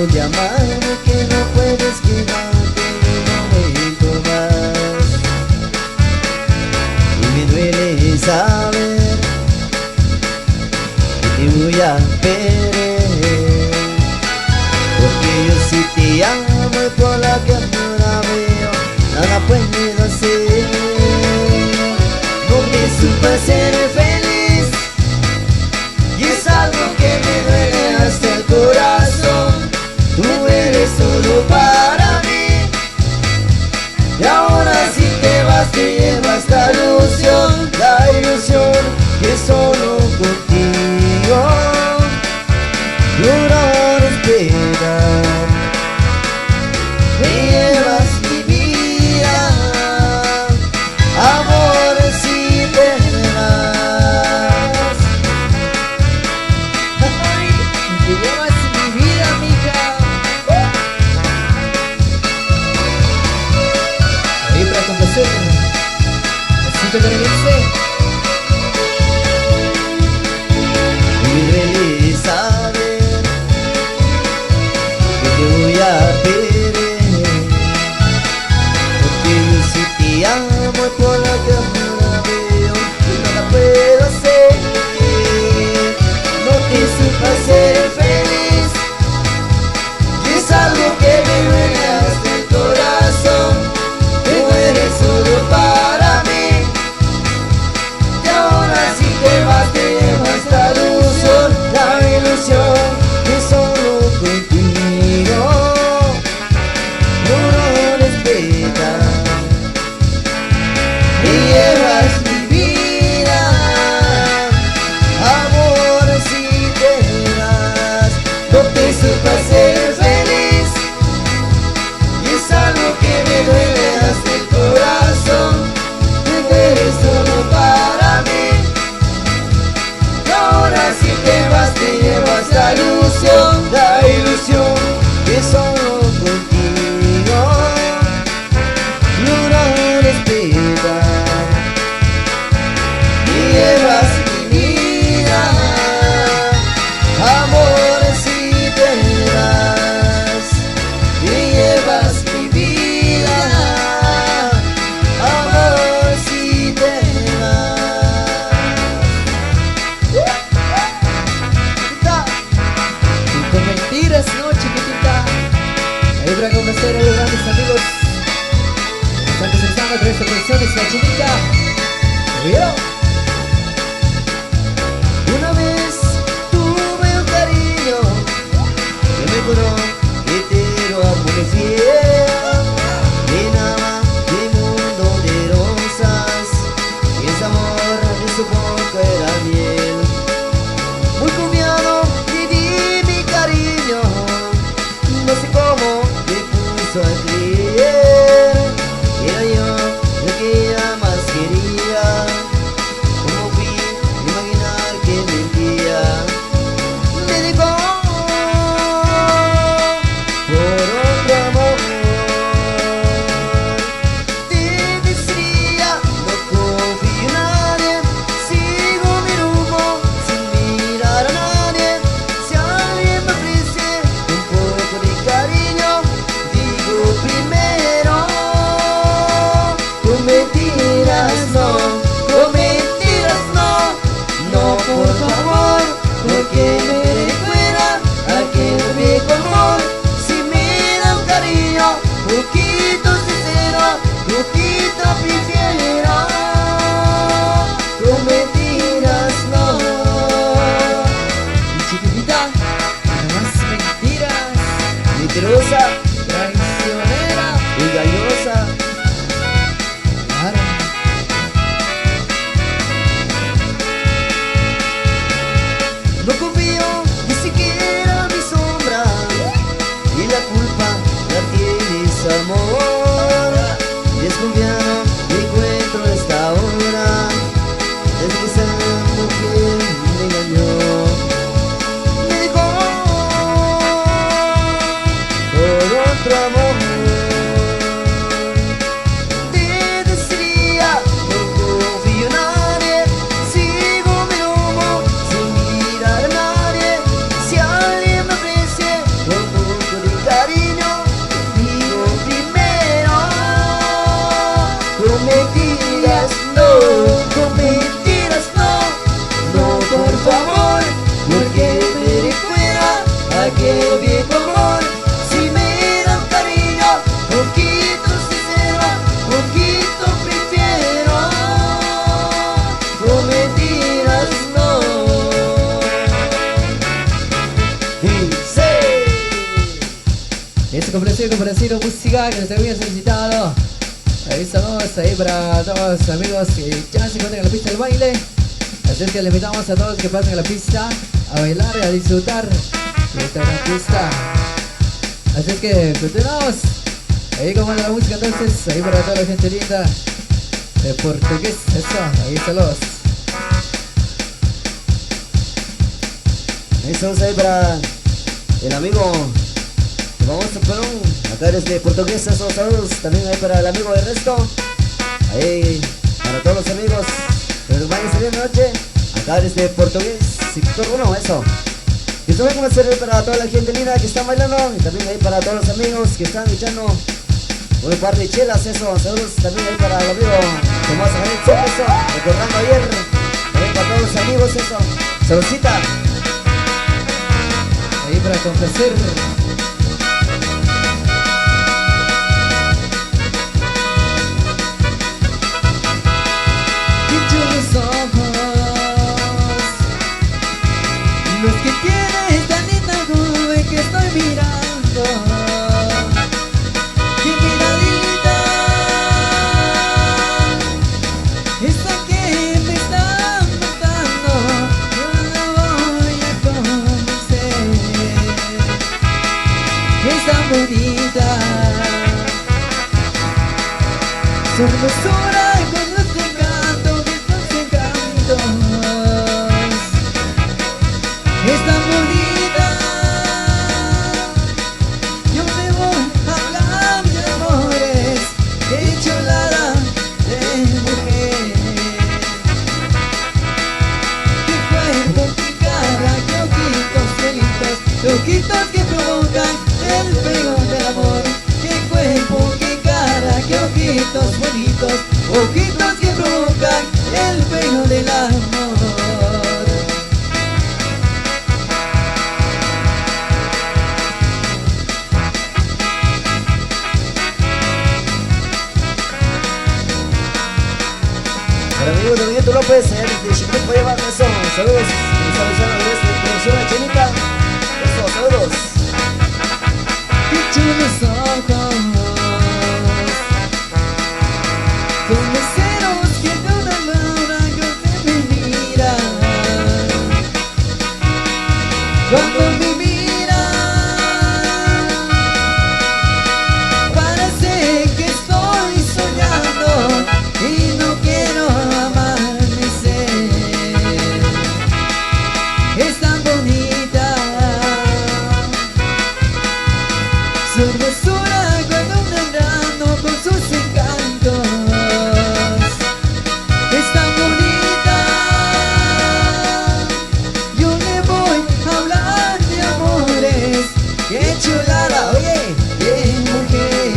de amarme que no puedes quedarte ni un momento más. Y me duele saber que te voy a perder, porque yo sí te amo y por la que ahora veo nada puedo hacer. No te supe ser feliz y es algo que me duele hasta el corazón. Tú eres solo para mí y ahora si te vas te llevas la ilusión que solo contigo logro esperar. Te llevas mi vida, amor, si te vas. Ay, te llevas mi vida, mija. Ahí para complacer. Así que te regrese. Y me duele saber que te voy a perder, porque yo sí te amo y por la que ahora veo nada puedo hacer. No te supe ser feliz y es algo que me duele hasta el corazón. Tú eres solo para mí y ahora si te vas te llevas la ilusión que solo contigo logro respetar. Te llevas mi vida, amor, si te vas. No te supe ser feliz y es algo que me duele hasta el corazón. Tú eres solo para mí y ahora si te vas te llevas la ilusión que solo contigo logro respetar. Te llevas mi vida, amor, si te vas. Te llevas mi vida, amor, si te vas. Y con mentiras, no, chiquitita. Ahí para complacer a los grandes amigos. Están presentando con esta canción, es la chinita. ¡Oye! Una vez tuve un cariño que me curó, que te lo fiel. Llenaba mi mundo de rosas y ese amor de su boca era miel. Muy confiado te di mi cariño, no sé cómo te puso a creer. Era yo el que ella más quería. ¿Cómo fui a imaginar que mentía? Me dejó por otro amor. Te decía, no confío en nadie, sigo mi rumbo sin mirar a nadie. Si alguien me ofrece un poco de cariño, digo primero, con mentiras no, no por favor, porque me recuerda a aquel viejo amor. Si me da un cariño, poquito sincero, poquito prefiero, con mentiras no. Y chiquitita, nada más mentiras. Mentirosa, Traicionera. engañosa, Claro. no confío ni siquiera en mi sombra y la culpa la tienes, amor. Desconfiado me encuentro a esta hora, desde que esa mujer me engañó. Me dejó por Este complacido música que nos había solicitado. Ahí saludos ahí para todos los amigos que ya se encuentran en la pista del baile. Así es que le invitamos a todos que pasen a la pista a bailar y a disfrutar de esta gran pista. Así es que continuamos. Ahí como anda la música entonces, ahí para toda la gente linda de portugués, eso, ahí saludos. Eso es ahí para el amigo que vamos a poner acá desde portugués, esos saludos. También ahí para el amigo Ernesto. Ahí para todos los amigos que nos van a salir de noche. Acá desde portugués, sector 1, eso. Y esto va a ser para toda la gente linda que está bailando. Y también ahí para todos los amigos que están echando un par de chelas, eso. Saludos también ahí para el amigo Tomás Janet, eso. Recordando ayer. También para todos los amigos, eso. Saludcita. Ahí para complacer. Dichos ojos, los que tiene esta linda joven que estoy mirando. Qué miradita, esa que me está matando. Yo la voy a conocer. Es tan bonita, su hermosura con los encantos, mis encantos. Es tan bonita, yo le voy a hablar de amores. Qué chulada de mujer, qué cuerpo, qué cara, qué ojitos bonitos, ojitos que provocan el fuego del amor. Qué cuerpo, qué cara, qué ojitos bonitos, ojitos que provocan el fuego del amor. Para mi amigo Dominguito López, de Chiquipo lleva eso. Saludos. Y saludos a la producción de Chenita. Eso, saludos. Qué chulos ojos, con luceros que de una luna que me miran. Cuando me miran, parece que estoy soñando y no quiero amanecer. Es tan bonita su hermosura cuando un enano con sus encantos. Es tan bonita, yo le voy a hablar de amores. Qué chulada, oye, qué mujer,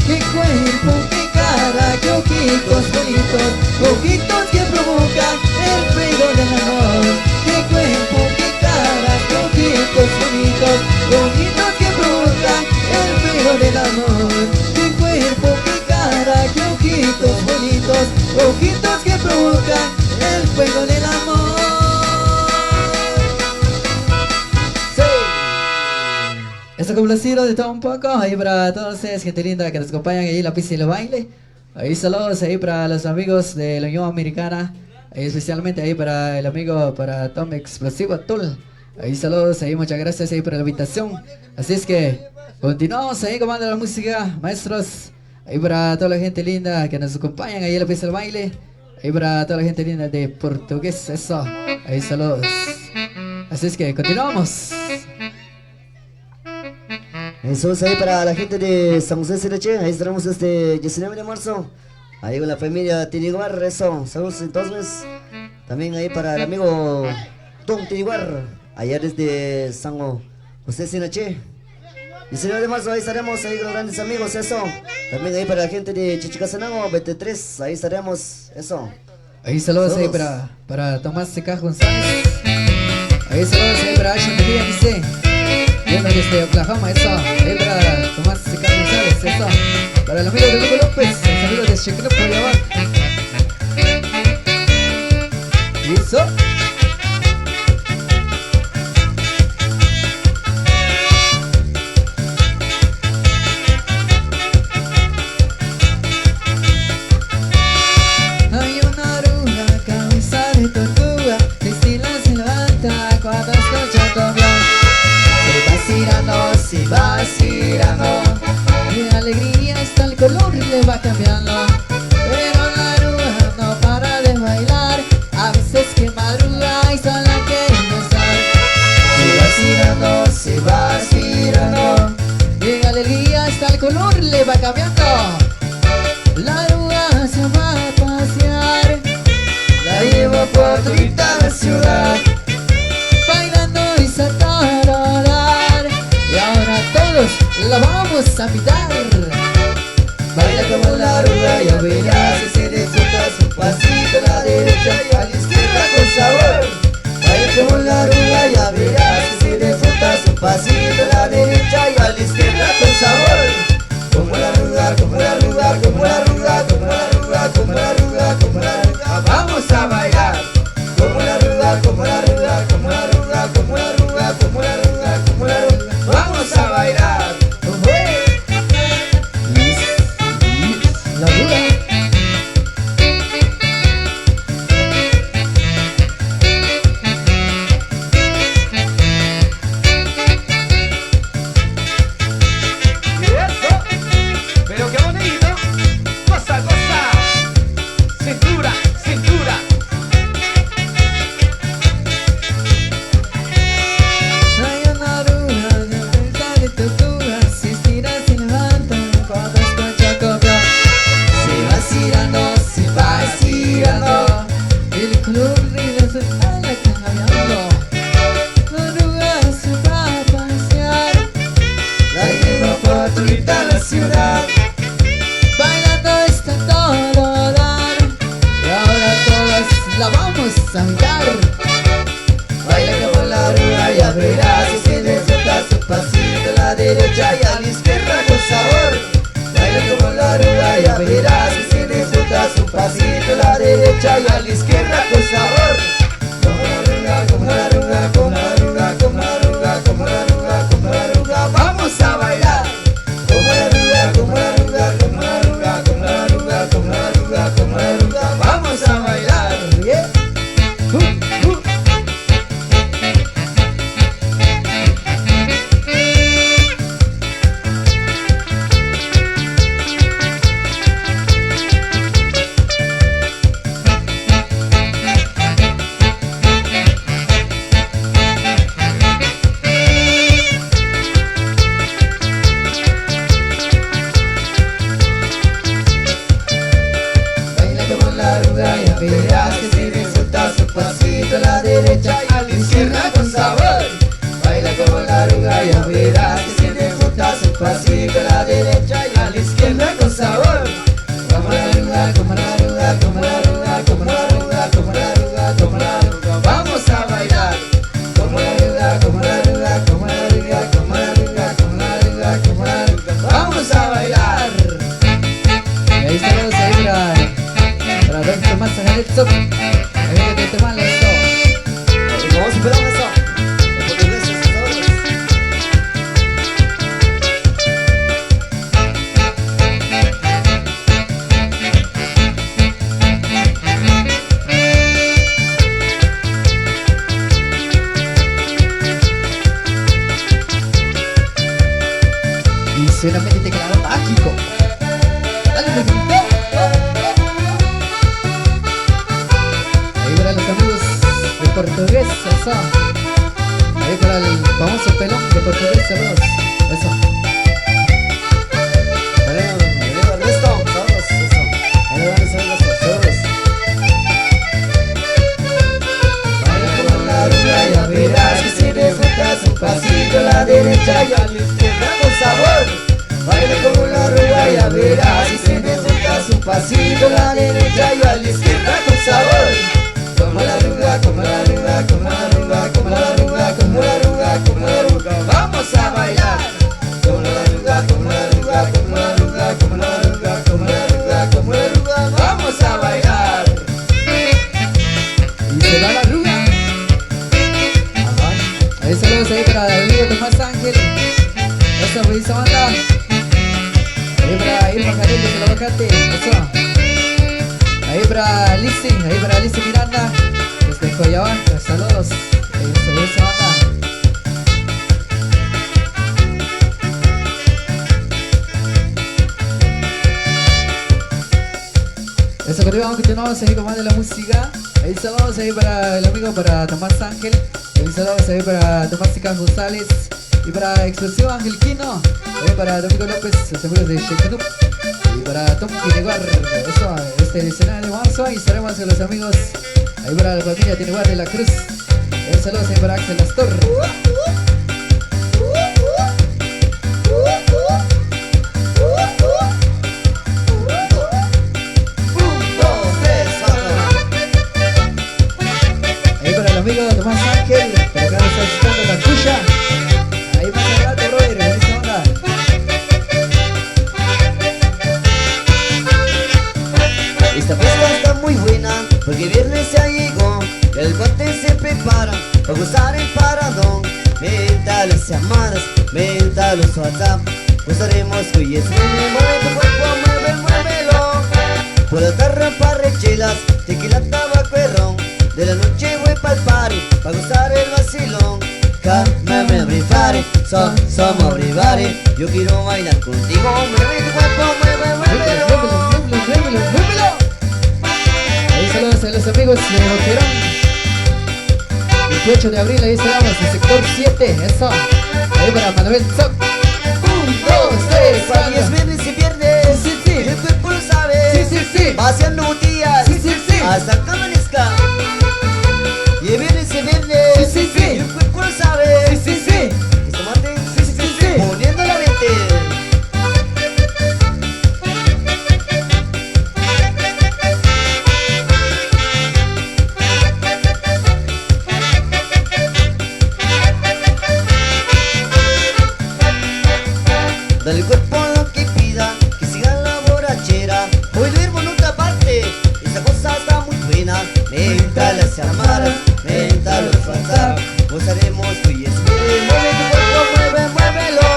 qué cuerpo, qué cara, qué ojitos bonitos, ojitos que provocan el fuego del amor. Qué cuerpo, qué cara, qué ojitos bonitos, ojitos que provocan el fuego del amor. Qué cuerpo, qué cara, qué ojitos bonitos, ojitos que provocan el fuego del amor. Esto complacido de todo un poco, ahí para todos ustedes, gente linda que nos acompañan ahí en la pista y el baile. Ahí saludos ahí para los amigos de la Unión Americana, ahí especialmente ahí para el amigo, para Tom Explosivo Atul. Ahí saludos, ahí muchas gracias ahí por la invitación. Así es que continuamos ahí comando la música, maestros. Ahí para toda la gente linda que nos acompañan ahí en la pista del baile. Ahí para toda la gente linda de portugués, eso. Ahí saludos. Así es que continuamos. Eso es ahí para la gente de San José Seleche. Ahí estaremos este 19 de marzo. Ahí con la familia Tiniguar, eso. Saludos entonces. También ahí para el amigo Tom Tiniguar, allá desde San José Seleche. 19 de marzo ahí estaremos ahí con los grandes amigos, eso. También ahí para la gente de Chichicastenango, 23, ahí estaremos, eso. Ahí saludos ahí para Tomás Seca González. Ahí saludos ahí para Asha Medina, dice. Viendo desde Oklahoma, eso. Ahí para Tomás Seca González, eso. Para el amigo de Lugo López, los amigos de Chiquino por allá abajo. Y eso. flameando. La arruga se va a pasear, La llevo por todita la ciudad. bailando y saltar. Y ahora todos la vamos a pitar. Baila como la arruga, ya verás que se disfruta su pasito a la derecha y a la izquierda con sabor. Baila como la arruga, ya verás que se disfruta su pasito a la derecha y a la izquierda con sabor. Como la arruga, como la arruga, como la arruga, como la arruga, como la arruga, como la arruga, vamos a bailar. Como la arruga, como la arruga, como la arruga, como la arruga, como la arruga, como la arruga, vamos a bailar. La arruga. Y eso, pero qué bonito. Goza, goza. Cintura, cintura. Hay una arruga de vuelta de tortuga, se estira, se levanta cuando escucha cobra. Se va estirando, se va estirando, el color de su espalda cambiando. La arruga se va a pasear, La llevo por todita la ciudad. bailando está todo dar. Y ahora todos la vamos a mirar. Baila como la arruga, ya verás que se disfruta su pasito a la derecha y a la izquierda con sabor. Baila como la arruga, ya verás que se disfruta su pasito a la derecha y a la izquierda con sabor. Como la arruga, como la arruga, como la arruga, como la arruga, como la arruga, como la arruga, vamos a bailar. Como la arruga, como la arruga, como la arruga, como la arruga, como la arruga, como la arruga, vamos a bailar. Yeah. Baila como la arruga, ya verás que se disfruta su pasito a la derecha y a la izquierda con sabor. Baila como la arruga, ya verás que se disfruta su pasito a la derecha y a la izquierda con sabor. Como la arruga, como la arruga, como la arruga, como la arruga, como la arruga, como la arruga, vamos a bailar. Como la arruga, como la arruga, como la arruga, como la arruga, como la arruga, como la arruga, vamos a bailar. Y ahí estamos ahí para ver qué más en el top. Ahí viene que te mal esto. Vamos a esperar eso. Los portugueses, nosotros. Y suena mente teclado mágico. Dale, Miguelito. Ahí para los amigos de portugués, eso. Ahí para el famoso pelón de portugués, saludos. Eso. Arriba, Ernesto, todos, eso. Ahí van a ser los pastores. Baila como la arruga, ya verás que se disfruta su pasito a la derecha y a la izquierda con sabor. Baila como la arruga, ya verás que se disfruta su pasito a la derecha y a la izquierda con sabor. Como la arruga, como la arruga, como la arruga, como la arruga, como la arruga, como la arruga, vamos a bailar. Como la arruga, como la arruga, como la arruga, como la arruga, como la arruga, como la arruga, vamos a bailar. Y se da la arruga. Ajá. Ahí saludos ahí para el amigo Tomás Ángel. Eso, pues, esa banda. Ahí para Irma Jarel de Calabacate. Eso. Ahí para Lizzy Miranda. Desde Coyabanca. Saludos. Ahí se esa banda. Eso, continuamos ahí con más de la música. Ahí saludos ahí para el amigo, para Tomás Ángel. Ahí saludos ahí para Tomás González. Y para Explosivo Angelquino, para Domingo López, los amigos de Shekinup. Y para Tom Tineguar, eso, este 19 de marzo. Y estaremos con los amigos, ahí para la familia Tineguar de la Cruz. Saludos ahí para Axel Astor. Ahí para el amigo Tomás Ángel, por acá nos está visitando la Cuya. Ahí más adelante, brother, buenísima onda. Esta fiesta está muy buena porque viernes ya llegó. El guante se prepara para gozar el paradón. Menta las llamadas, menta los WhatsApp. Gozaremos que hoy es lunes, mueve tu cuerpo, muévelo. Por la tarde parrechelas, tequila, tabaco y ron. De la noche voy pa'l party, pa' gozar el vacilón. Come everybody, somos everybody. Yo quiero bailar contigo, mueve tu cuerpo, muévelo. Ahí saludos a los amigos de Boquerón. 28 de abril, ahí estaremos en sector 7, eso. Ahí para Manuel Zoc. 1, 2, 3, Hoy es viernes y viernes, Sí, sí. el cuerpo lo sabe. Sí. Vaciando botellas, Sí. hasta que amanezca. Y el viernes y viernes, Sí. el cuerpo lo sabe. Sí. Este mate, Sí. poniendo la mente. Dale el cuerpo lo que pida, que siga la borrachera. Hoy duermo en otra parte, esa cosa está muy buena. Menta las llamadas, menta los WhatsApp. Gozaremos que hoy es viernes, mueve tu cuerpo, muévelo.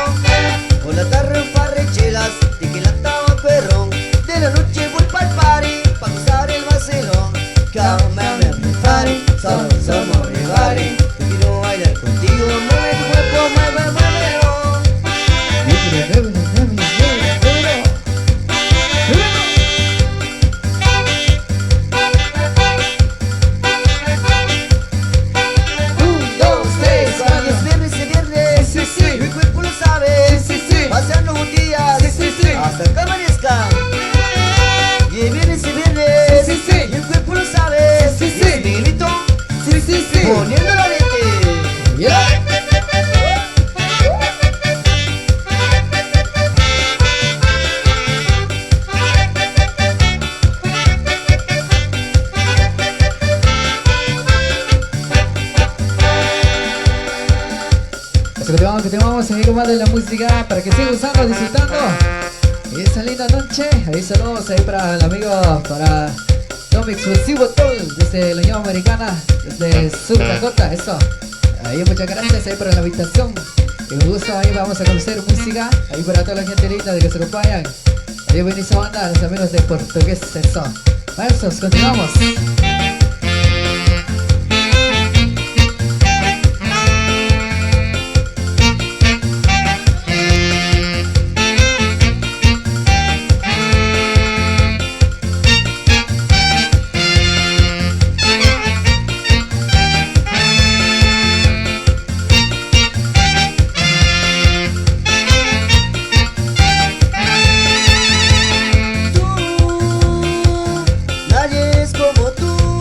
Por la tarde un par de chelas, tequila, tabaco y ron. De la noche voy pa'l party, pa' gozar el vacilón. Come everybody, somos everybody. Yo quiero bailar contigo, mueve tu cuerpo, muévelo. Hoy es viernes y viernes, Sí. mi cuerpo lo sabe. Sí. Paseando botellas, Sí. hasta que amanezca. Y el viernes y viernes, Sí. y el cuerpo lo sabe. Sí. Y es Miguelito, Sí. poniendo la mente. Yeah. Continuamos ahí con más de la música para que siga usando, disfrutando esa linda noche. Ahí saludos ahí para el amigo, para Tom Explosivo Tol desde la Unión Americana, desde Sur Dakota, eso. Ahí muchas gracias ahí para la invitación. Y un gusto, ahí vamos a conocer música, ahí para toda la gente linda de que se acompañan. Ahí buenísima banda, los amigos de Portugués, eso. Versos, continuamos. Nadie es como tú.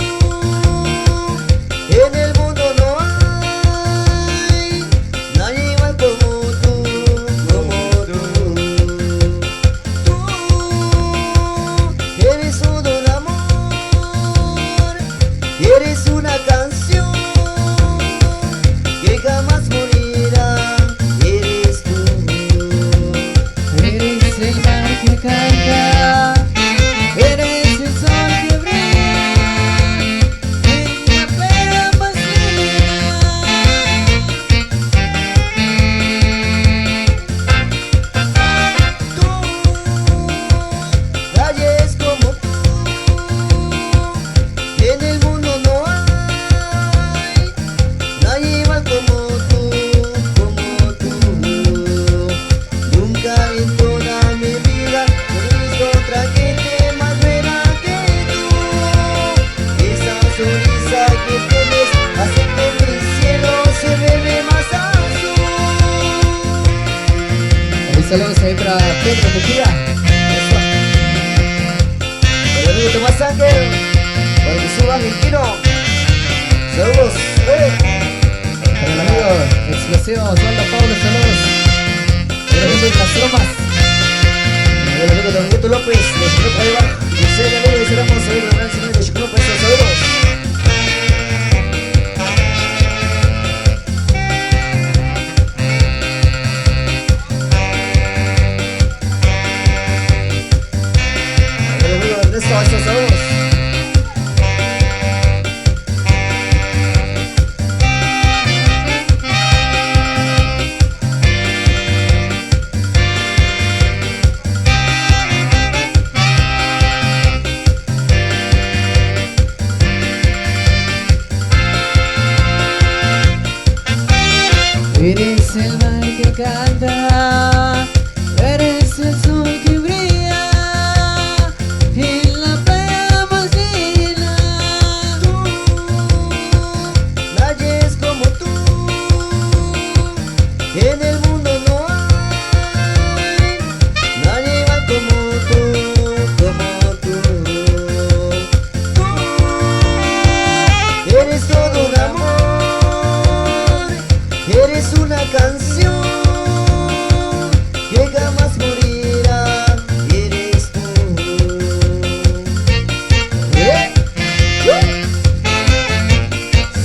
saludos ahí para Pedro Tejía. Eso. Para el amigo Tomás Ángel. Para que suba Argentino. Saludos. Para el amigo Explosión, Osvaldo Pablo, saludos. Para el amigo de las tropas. Para el amigo Dominguito López. De Chicopa de Baja. José de Amigo. Y cerramos ahí la gran señal de Chicopa. Saludos. Saludos. Eres el mar que canta, eres el sol que brilla en la playa más linda. Tú, nadie es como tú. En el mundo no hay nadie igual como tú, como tú. Tú eres todo un amor, eres una canción que jamás morirá. Eres tú.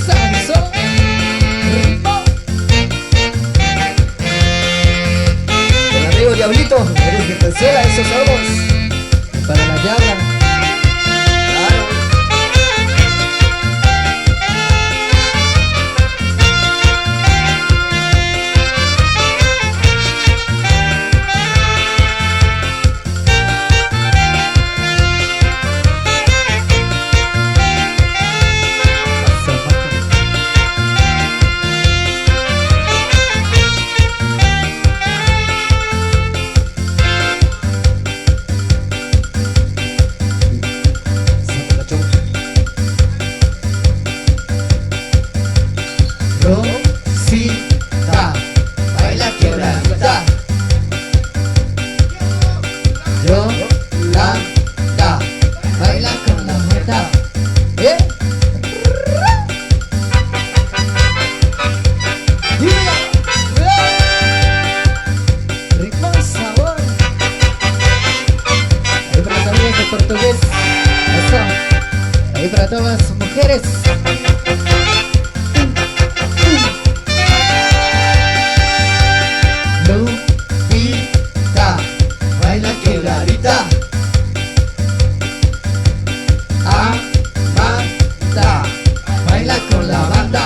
Saxo, ritmo. El amigo Diablito, eres de tercera, esos saludos. Para la llave. Claro. Rosita, baila quebradita. Yolanda, baila con la muerta. Ritmo y sabor. Ahí para los amigos de portugués. Eso. Ahí para todas las mujeres. Lupita, baila quebradita. Amanda, baila con la banda.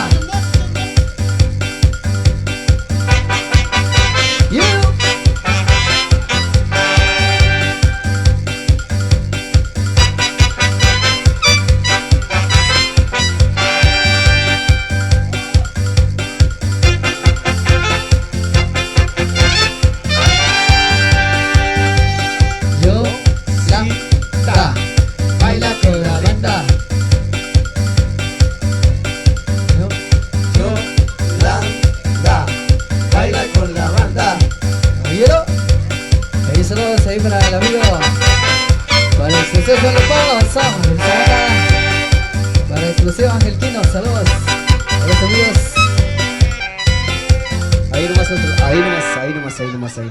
You. Yolanda, baila con la banda. Yolanda, baila con la banda. ¿Oyeron? Ahí saludos ahí para el amigo. Para Explosión Juan Lopón, para Explosión Ángel Quino, saludos a los amigos. Ahí nomás, ahí nomás, ahí nomás, ahí nomás, ahí.